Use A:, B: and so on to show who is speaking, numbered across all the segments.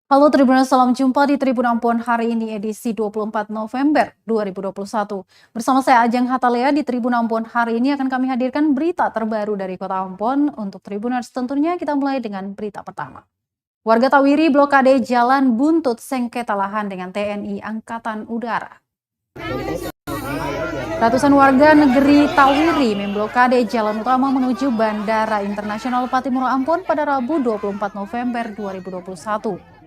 A: Halo Tribuners, salam jumpa di Tribun Ambon hari ini edisi 24 November 2021. Bersama saya Ajeng Hatalea di Tribun Ambon hari ini akan kami hadirkan berita terbaru dari Kota Ambon. Untuk Tribuners tentunya kita mulai dengan berita pertama. Warga Tawiri blokade jalan buntut sengketa lahan dengan TNI Angkatan Udara. Ratusan warga negeri Tawiri memblokade jalan utama menuju Bandara Internasional Patimura Ambon pada Rabu 24 November 2021.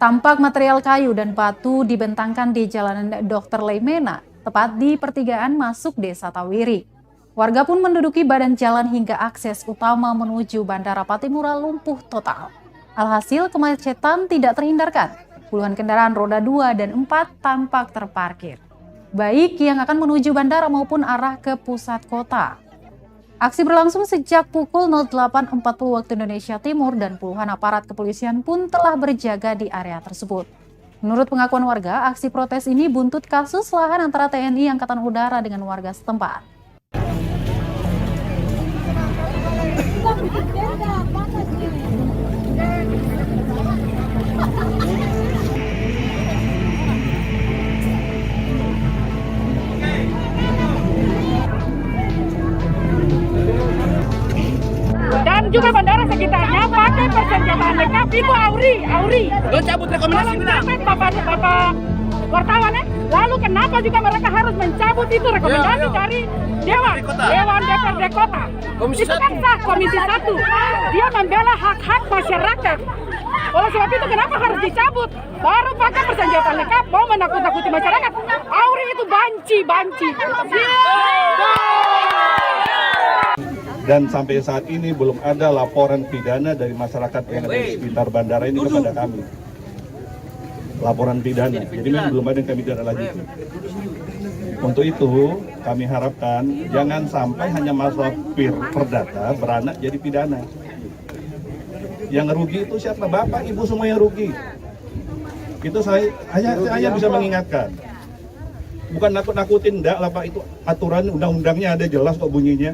A: Tampak material kayu dan batu dibentangkan di Jalan Dr. Leimena, tepat di pertigaan masuk Desa Tawiri. Warga pun menduduki badan jalan hingga akses utama menuju Bandara Patimura lumpuh total. Alhasil kemacetan tidak terhindarkan. Puluhan kendaraan roda 2 dan 4 tampak terparkir, baik yang akan menuju bandara maupun arah ke pusat kota. Aksi berlangsung sejak pukul 08.40 waktu Indonesia Timur dan puluhan aparat kepolisian pun telah berjaga di area tersebut. Menurut pengakuan warga, aksi protes ini buntut kasus lahan antara TNI Angkatan Udara dengan warga setempat.
B: Dan juga bandara sekitarnya pakai persenjataan lengkap. Itu Auri.
C: Lo cabut rekomendasi bilang.
B: Bapak wartawan ya. Lalu kenapa juga mereka harus mencabut itu rekomendasi dari Dewan DPRD Kota? Itu kan sah Komisi 1. Dia membela hak-hak masyarakat. Oleh sebab itu kenapa harus dicabut? Baru pakai persenjataan lengkap mau menakut-nakuti masyarakat. Auri itu banci.
D: Dan sampai saat ini belum ada laporan pidana dari masyarakat yang ada di sekitar bandara ini kepada kami. Laporan pidana, jadi memang belum ada yang kami tindak lanjuti. Untuk itu kami harapkan jangan sampai hanya masalah perdata beranak jadi pidana. Yang rugi itu siapa? Bapak, Ibu semua yang rugi. Itu saya hanya bisa mengingatkan. Bukan nakut-nakutin, enggak lah Pak, itu aturan undang-undangnya ada jelas kok bunyinya.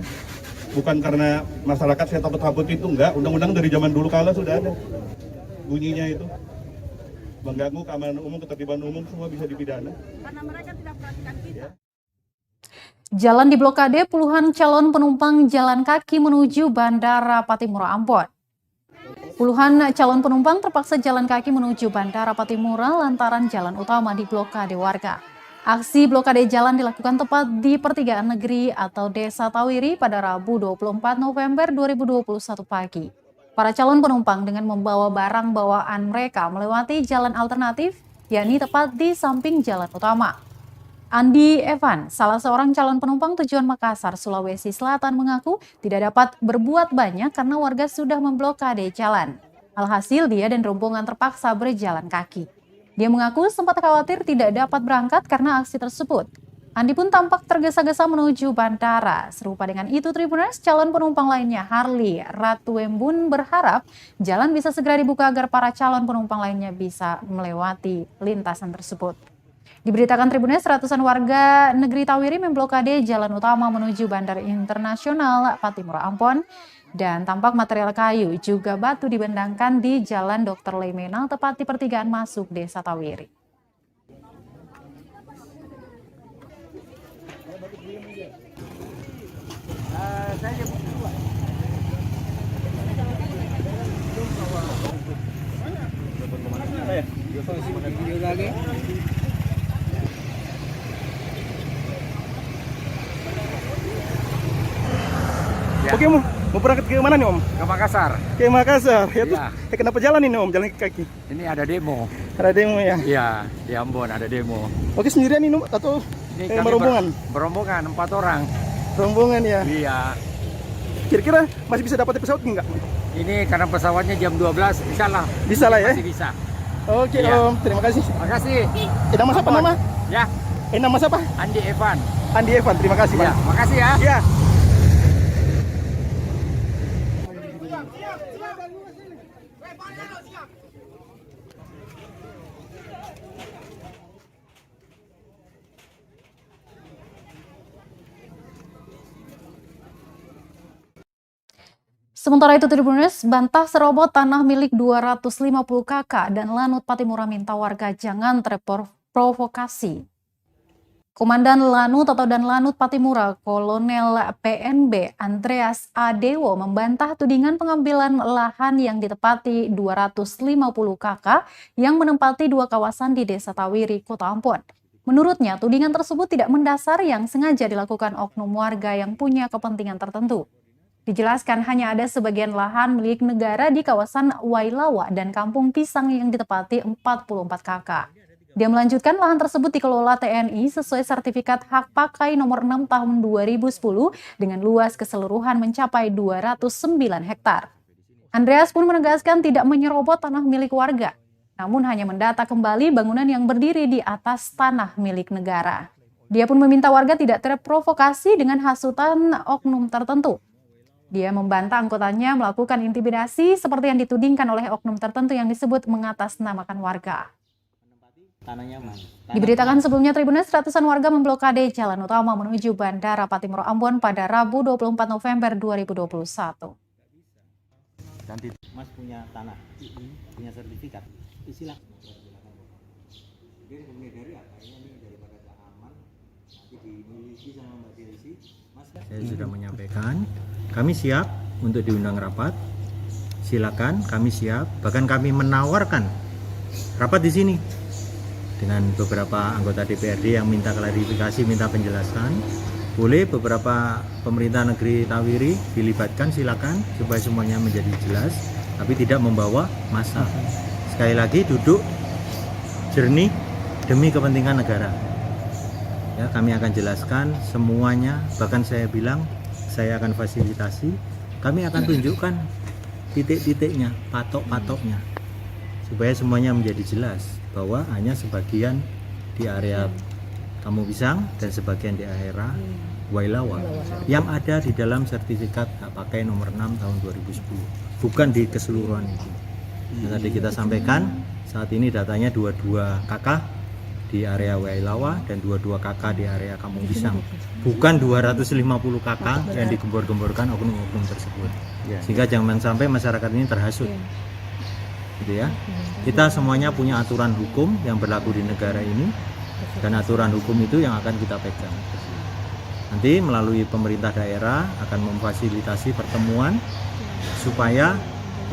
D: Bukan karena masyarakat saya takut-takut itu, enggak. Undang-undang dari zaman dulu kala sudah ada bunyinya itu. Mengganggu keamanan umum, ketertiban umum, semua bisa dipidana.
B: Karena mereka tidak perhatikan kita.
A: Jalan diblokade, puluhan calon penumpang jalan kaki menuju Bandara Patimura Ambon. Puluhan calon penumpang terpaksa jalan kaki menuju Bandara Patimura lantaran jalan utama diblokade warga. Aksi blokade jalan dilakukan tepat di pertigaan negeri atau Desa Tawiri pada Rabu 24 November 2021 pagi. Para calon penumpang dengan membawa barang bawaan mereka melewati jalan alternatif, yakni tepat di samping jalan utama. Andi Evan, salah seorang calon penumpang tujuan Makassar, Sulawesi Selatan mengaku tidak dapat berbuat banyak karena warga sudah memblokade jalan. Alhasil dia dan rombongan terpaksa berjalan kaki. Dia mengaku sempat khawatir tidak dapat berangkat karena aksi tersebut. Andi pun tampak tergesa-gesa menuju bandara. Serupa dengan itu, Tribuners, calon penumpang lainnya Harley Ratuembun berharap jalan bisa segera dibuka agar para calon penumpang lainnya bisa melewati lintasan tersebut. Diberitakan Tribuners, ratusan warga negeri Tawiri memblokade jalan utama menuju Bandara Internasional Patimura Ambon. Dan tampak material kayu juga batu dibentangkan di Jalan Dr. Leimena tepat di pertigaan masuk Desa Tawiri.
C: Oke, mau berangkat ke mana nih Om?
E: Ke Makassar.
C: Ke Makassar. Ya,
E: Iya.
C: kenapa jalan ini Om? Jalan kaki.
E: Ini ada demo.
C: Ada demo ya?
E: Iya, di Ambon ada demo.
C: Oke, sendirian ini atau
E: Ini kami
C: berombongan?
E: Berombongan 4 orang.
C: Rombongan ya.
E: Iya.
C: Kira-kira masih bisa dapat pesawat enggak?
E: Ini karena pesawatnya jam 12, insya Allah.
C: Bisa lah ya?
E: Masih bisa.
C: Oke
E: Iya.
C: Om, terima kasih.
E: Makasih.
C: Nama siapa
E: Ambon.
C: nama?
E: Ya,
C: Nama siapa?
E: Andi Evan.
C: Andi Evan, terima kasih
E: Ya,
C: Pak.
E: makasih ya.
C: Ya.
A: Sementara itu, Tribunnews bantah serobot tanah milik 250 kakak dan Lanut Patimura minta warga jangan terprovokasi. Komandan Lanut atau dan Lanut Patimura, Kolonel PNB Andreas Adewo membantah tudingan pengambilan lahan yang ditepati 250 kakak yang menempati 2 kawasan di Desa Tawiri, Kota Ambon. Menurutnya, tudingan tersebut tidak mendasar yang sengaja dilakukan oknum warga yang punya kepentingan tertentu. Dijelaskan hanya ada sebagian lahan milik negara di kawasan Wailawa dan Kampung Pisang yang ditepati 44 kakak. Dia melanjutkan lahan tersebut dikelola TNI sesuai sertifikat hak pakai nomor 6 tahun 2010 dengan luas keseluruhan mencapai 209 hektar. Andreas pun menegaskan tidak menyerobot tanah milik warga, namun hanya mendata kembali bangunan yang berdiri di atas tanah milik negara. Dia pun meminta warga tidak terprovokasi dengan hasutan oknum tertentu. Dia membantah anggotanya melakukan intimidasi seperti yang ditudingkan oleh oknum tertentu yang disebut mengatasnamakan warga. Diberitakan sebelumnya, Tribunnews, ratusan warga memblokade jalan utama menuju Bandara Patimura Ambon pada Rabu 24 November 2021.
F: Mas punya tanah, punya sertifikat, isilah. Dia menyadari apa ini daripada keamanan nanti dimiliki sama Mbak Desi.
G: Saya sudah menyampaikan, kami siap untuk diundang rapat. Silakan, kami siap. Bahkan kami menawarkan rapat di sini dengan beberapa anggota DPRD yang minta klarifikasi, minta penjelasan. Boleh beberapa pemerintah negeri Tawiri dilibatkan, silakan supaya semuanya menjadi jelas, tapi tidak membawa massa. Sekali lagi duduk jernih demi kepentingan negara. Ya, kami akan jelaskan semuanya, bahkan saya bilang saya akan fasilitasi, kami akan tunjukkan titik-titiknya, patok-patoknya, supaya semuanya menjadi jelas bahwa hanya sebagian di area Kampung Pisang dan sebagian di area Wailawa yang ada di dalam sertifikat hak pakai nomor 6 tahun 2010, bukan di keseluruhan itu. Yang tadi kita sampaikan, saat ini datanya 22 kakak di area Wailawa dan 22 kakak di area Kampung Pisang, bukan 250 kakak yang digembor-gemborkan oknum-oknum tersebut. Sehingga jangan sampai masyarakat ini terhasut, gitu ya. Kita semuanya punya aturan hukum yang berlaku di negara ini, dan aturan hukum itu yang akan kita pegang. Nanti melalui pemerintah daerah akan memfasilitasi pertemuan supaya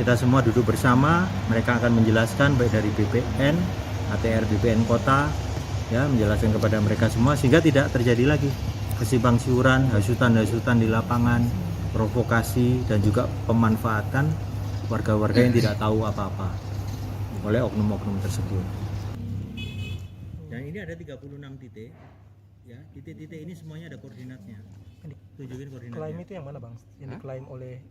G: kita semua duduk bersama. Mereka akan menjelaskan baik dari BPN, ATR BPN Kota, ya, menjelaskan kepada mereka semua sehingga tidak terjadi lagi kesimpang siuran, hasutan-hasutan di lapangan, provokasi dan juga pemanfaatan warga-warga yang tidak tahu apa-apa oleh oknum-oknum tersebut. Dan ini ada 36 titik, ya, titik-titik ini semuanya ada koordinatnya. Tunjukin koordinatnya.
C: Klaim itu yang mana, Bang? Yang diklaim oleh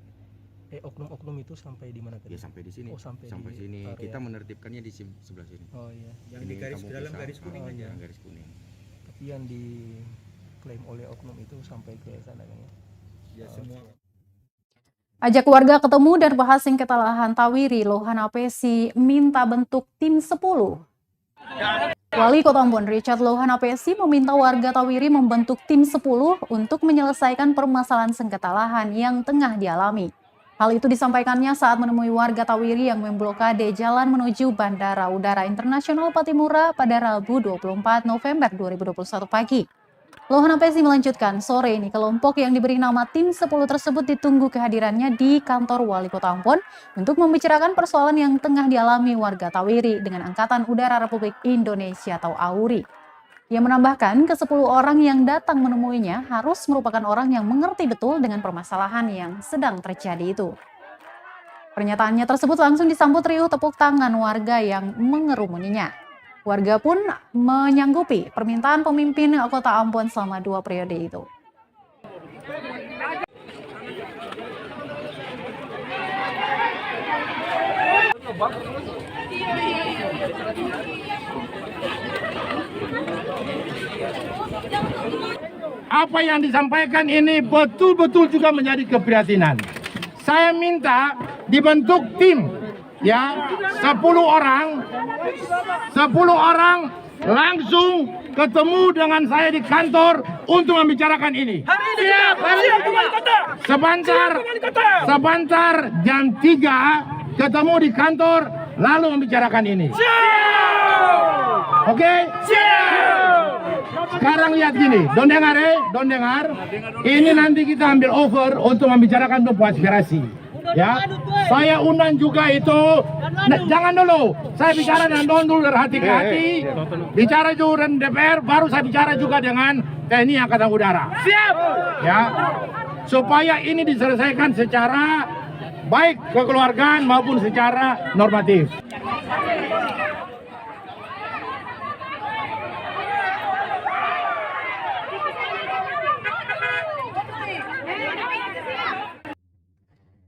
C: oknum-oknum itu sampai di mana?
H: Ya sampai di sini.
C: Oh, sampai
H: sini.
C: area.
H: Kita menertibkannya di sebelah sini.
C: Oh iya.
G: Yang di garis dalam garis kuning aja.
H: Yang garis kuning.
C: Tapi yang diklaim oleh oknum itu sampai ke sana kan ya?
G: Ya semua.
A: Ajak warga ketemu dan bahas sengketa lahan Tawiri, Lohan APSI minta bentuk tim 10. Wali Kota Ambon Richard Lohan APSI meminta warga Tawiri membentuk tim 10 untuk menyelesaikan permasalahan sengketa lahan yang tengah dialami. Hal itu disampaikannya saat menemui warga Tawiri yang memblokade jalan menuju Bandara Udara Internasional Patimura pada Rabu 24 November 2021 pagi. Lohan APSI melanjutkan, sore ini kelompok yang diberi nama tim 10 tersebut ditunggu kehadirannya di kantor Wali Kota Ambon untuk membicarakan persoalan yang tengah dialami warga Tawiri dengan Angkatan Udara Republik Indonesia atau AURI. Ia menambahkan ke-10 orang yang datang menemuinya harus merupakan orang yang mengerti betul dengan permasalahan yang sedang terjadi itu. Pernyataannya tersebut langsung disambut riuh tepuk tangan warga yang mengerumuninya. Warga pun menyanggupi permintaan pemimpin Kota Ambon selama 2 periode itu.
I: Apa yang disampaikan ini betul-betul juga menjadi keprihatinan. Saya minta dibentuk tim, ya, 10 orang langsung ketemu dengan saya di kantor untuk membicarakan ini. Siap, hari ini juga. Sebentar jam 3 ketemu di kantor lalu membicarakan ini. Oke? Sekarang lihat gini, don dengar. Ini nanti kita ambil over untuk membicarakan tentang aspirasi. Ya, saya undang juga itu. Jangan dulu, saya bicara dengan Don dulu dari hati ke hati. Bicara juga dengan DPR, baru saya bicara juga dengan TNI Angkatan Udara. Siap. Ya, supaya ini diselesaikan secara baik kekeluargaan maupun secara normatif.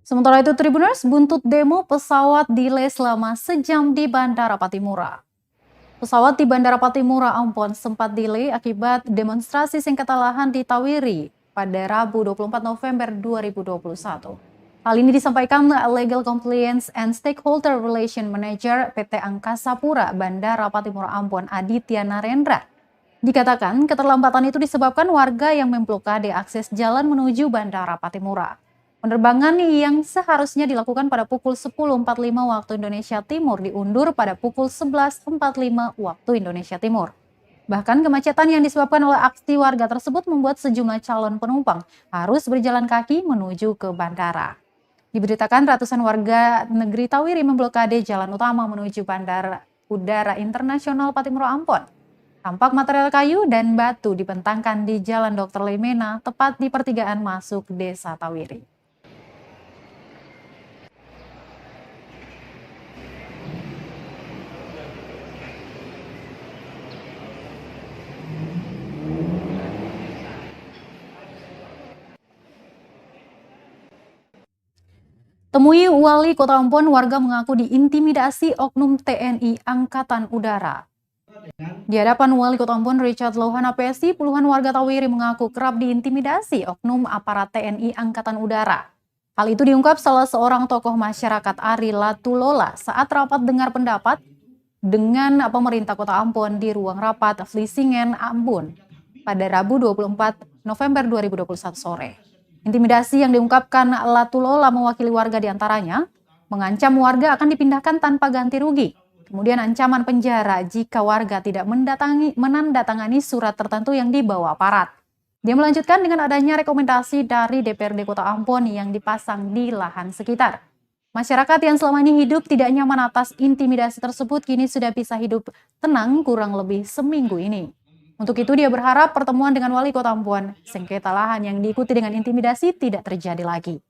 A: Sementara itu Tribuners, buntut demo pesawat delay selama sejam di Bandara Patimura. Pesawat di Bandara Patimura Ambon sempat delay akibat demonstrasi sengketa lahan di Tawiri pada Rabu 24 November 2021. Hal ini disampaikan Legal Compliance and Stakeholder Relation Manager PT Angkasa Pura Bandara Patimura Ambon Aditya Narendra. Dikatakan keterlambatan itu disebabkan warga yang memblokade akses jalan menuju Bandara Patimura. Penerbangan yang seharusnya dilakukan pada pukul 10.45 waktu Indonesia Timur diundur pada pukul 11.45 waktu Indonesia Timur. Bahkan kemacetan yang disebabkan oleh aksi warga tersebut membuat sejumlah calon penumpang harus berjalan kaki menuju ke bandara. Diberitakan ratusan warga negeri Tawiri memblokade jalan utama menuju Bandara Udara Internasional Patimura Ambon. Tampak material kayu dan batu dibentangkan di Jalan Dr. Lemena, tepat di pertigaan masuk Desa Tawiri. Temui Wali Kota Ambon, warga mengaku diintimidasi oknum TNI Angkatan Udara. Di hadapan Wali Kota Ambon Richard Lohana PSI, puluhan warga Tawiri mengaku kerap diintimidasi oknum aparat TNI Angkatan Udara. Hal itu diungkap salah seorang tokoh masyarakat Ari Latulola saat rapat dengar pendapat dengan pemerintah Kota Ambon di ruang rapat Vlissingen, Ambon pada Rabu 24 November 2021 sore. Intimidasi yang diungkapkan Latulola mewakili warga diantaranya mengancam warga akan dipindahkan tanpa ganti rugi. Kemudian ancaman penjara jika warga tidak menandatangani surat tertentu yang dibawa aparat. Dia melanjutkan dengan adanya rekomendasi dari DPRD Kota Ambon yang dipasang di lahan sekitar. Masyarakat yang selama ini hidup tidak nyaman atas intimidasi tersebut kini sudah bisa hidup tenang kurang lebih seminggu ini. Untuk itu dia berharap pertemuan dengan Wali Kota Ambon, sengketa lahan yang diikuti dengan intimidasi tidak terjadi lagi.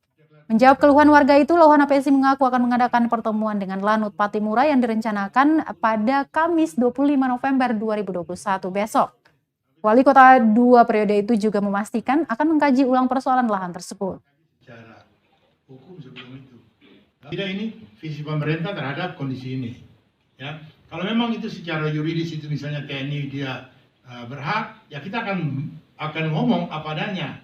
A: Menjawab keluhan warga itu, Lohana PSI mengaku akan mengadakan pertemuan dengan Lanut Patimura yang direncanakan pada Kamis 25 November 2021 besok. Wali Kota 2 periode itu juga memastikan akan mengkaji ulang persoalan lahan tersebut.
I: Secara hukum sebelum itu. Tidak ini visi pemerintah terhadap kondisi ini. Ya, kalau memang itu secara yuridis itu misalnya TNI dia berhak, ya kita akan ngomong apa adanya.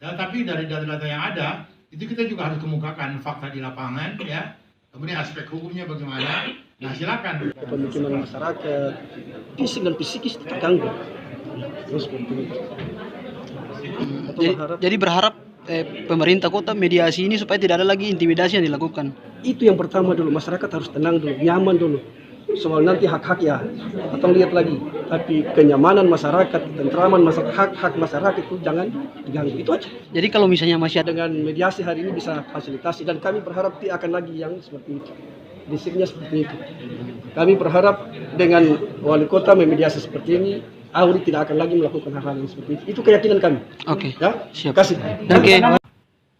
I: Ya, tapi dari data-data yang ada, itu kita juga harus kemukakan fakta di lapangan, ya. Kemudian aspek hukumnya bagaimana. Nah, silakan.
C: Pemukiman masyarakat, fisik dan psikis terganggu. Terus
J: jadi berharap pemerintah kota mediasi ini supaya tidak ada lagi intimidasi yang dilakukan.
C: itu yang pertama dulu, masyarakat harus tenang dulu, nyaman dulu. Soal nanti hak-hak ya, atau lihat lagi. Tapi kenyamanan masyarakat, ketentraman masyarakat, hak-hak masyarakat itu jangan diganggu. Itu aja.
J: Jadi kalau misalnya masih ada
C: dengan mediasi hari ini bisa fasilitasi dan kami berharap tidak akan lagi yang seperti itu. Prinsipnya seperti itu. Kami berharap dengan wali kota memediasi seperti ini, Auri tidak akan lagi melakukan hal-hal yang seperti itu. Itu keyakinan kami.
J: Oke.
C: Ya,
J: siap.
C: Kasih.
J: Oke.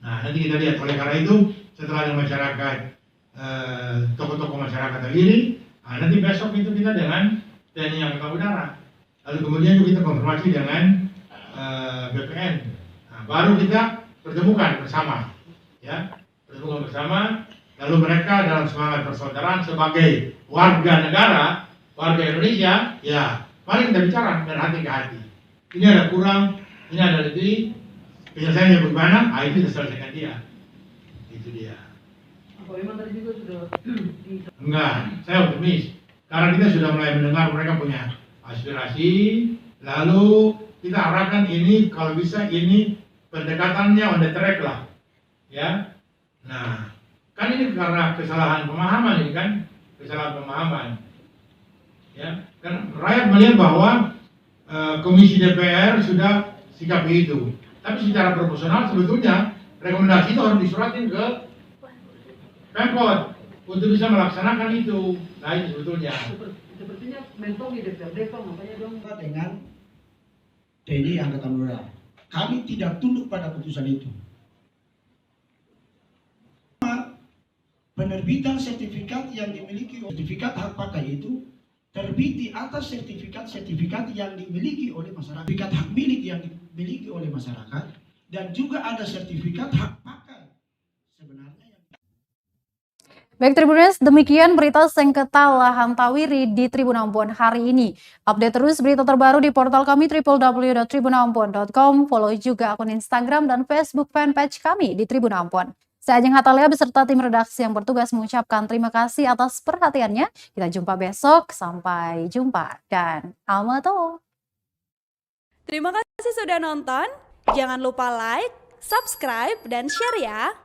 I: Nah, nanti kita lihat. Oleh karena itu, setelah ada masyarakat, tokoh-tokoh masyarakat ini, nanti besok itu kita dengan TNI Angkatan Udara. Lalu kemudian juga kita konfirmasi dengan BPN. Nah, baru kita pertemukan bersama, ya, pertemukan bersama. Lalu mereka dalam semangat persaudaraan sebagai warga negara, warga Indonesia, ya, mari kita bicara dari hati ke hati. Ini ada kurang, ini ada lebih, penyelesaiannya bagaimana? Itu kita selesaikan dia. Itu dia. Enggak, saya optimis. Karena kita sudah mulai mendengar mereka punya aspirasi, Lalu kita arahkan ini, kalau bisa ini pendekatannya on the track lah, ya. Nah, kan ini karena kesalahan pemahaman ini kan, kesalahan pemahaman, ya. Kan rakyat melihat bahwa Komisi DPR sudah sikap itu, tapi secara proporsional sebetulnya rekomendasi itu harus disuratin ke Pemkot untuk bisa melaksanakan itu. Nah itu sebetulnya.
C: Sepertinya mentok di DPRD Pak, makanya dong dengan TNI Angkatan Udara. Kami tidak tunduk pada putusan itu. Penerbitan sertifikat yang dimiliki sertifikat hak pakai itu terbit di atas sertifikat yang dimiliki oleh masyarakat, sertifikat hak milik yang dimiliki oleh masyarakat, dan juga ada sertifikat hak pakai sebenarnya.
A: Baik Tribuners, demikian berita sengketa lahan Tawiri di Tribun Ambon hari ini. Update terus berita terbaru di portal kami www.tribunambon.com. Follow juga akun Instagram dan Facebook fanpage kami di Tribun Ambon. Saya Ajeng Hatalia beserta tim redaksi yang bertugas mengucapkan terima kasih atas perhatiannya. Kita jumpa besok, sampai jumpa dan Almato.
K: Terima kasih sudah nonton. Jangan lupa like, subscribe, dan share ya.